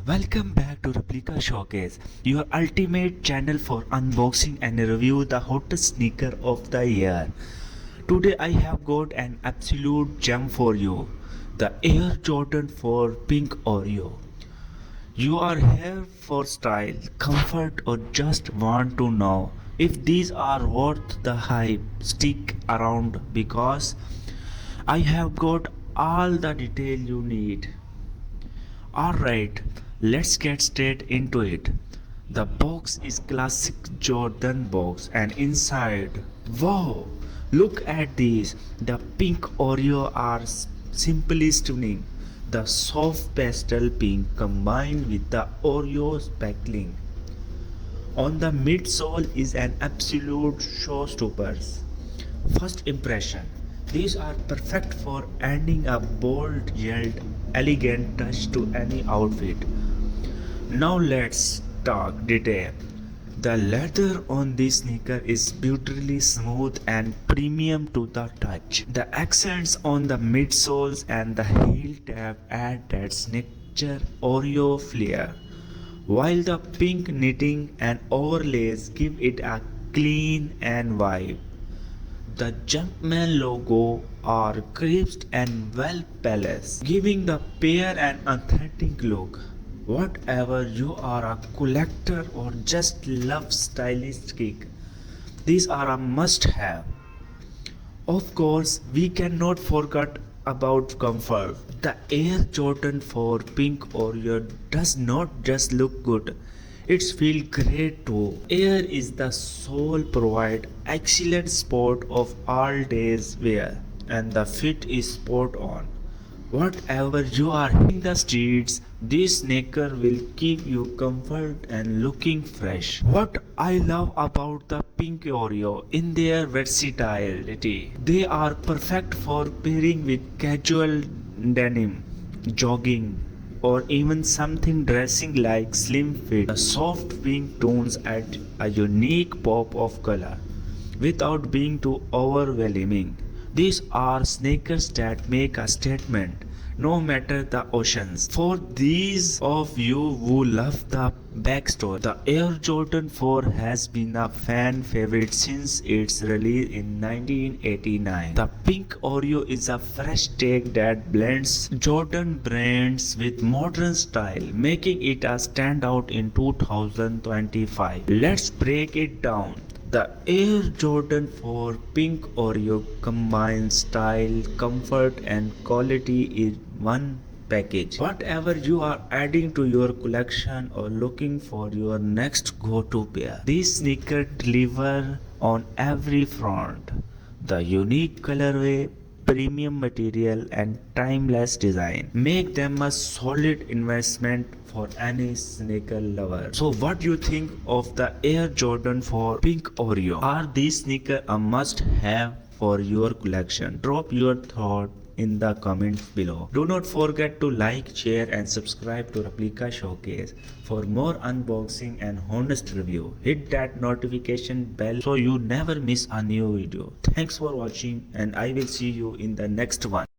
Welcome back to Replica Showcase, your ultimate channel for unboxing and review the hottest sneaker of the year. Today I have got an absolute gem for you, the Air Jordan 4 Pink Oreo. You are here for style, comfort, or just want to know if these are worth the hype. Stick around because I have got all the detail you need. Alright, let's get straight into it. The box is classic Jordan box and inside, wow, look at these. The pink Oreo are simply stunning. The soft pastel pink combined with the Oreo sparkling on the midsole is an absolute showstopper. First impression. These are perfect for adding a bold yet elegant touch to any outfit. Now let's talk detail. The leather on this sneaker is beautifully smooth and premium to the touch. The accents on the midsoles and the heel tab add that signature Oreo flair, while the pink knitting and overlays give it a clean and vibe. The Jumpman logo are crisp and well balanced, giving the pair an authentic look. Whatever you are a collector or just love stylish kick, these are a must-have. Of course, we cannot forget about comfort. The Air Jordan 4 Pink Oreo does not just look good, it feels great too. Air is the sole provide excellent sport of all days wear and the fit is spot on. Whatever you are hitting the streets, this sneaker will keep you comfort and looking fresh. What I love about the Pink Oreo in their versatility. They are perfect for pairing with casual denim, jogging, or even something dressing like slim fit. The soft pink tones add a unique pop of color without being too overwhelming. These are sneakers that make a statement no matter the oceans. For these of you who love the backstory, the Air Jordan 4 has been a fan favorite since its release in 1989. The Pink Oreo is a fresh take that blends Jordan brands with modern style, making it a standout in 2025. Let's break it down. The Air Jordan 4 Pink Oreo combines style, comfort and quality in one package. Whatever you are adding to your collection or looking for your next go-to pair, these sneakers deliver on every front. The unique colorway, premium material and timeless design make them a solid investment for any sneaker lover. So what do you think of the Air Jordan 4 Pink Oreo? Are these sneakers a must have for your collection? Drop your thought in the comments below. Do not forget to like, share and subscribe to Replica Showcase for more unboxing and honest review. Hit that notification bell so you never miss a new video. Thanks for watching and I will see you in the next one.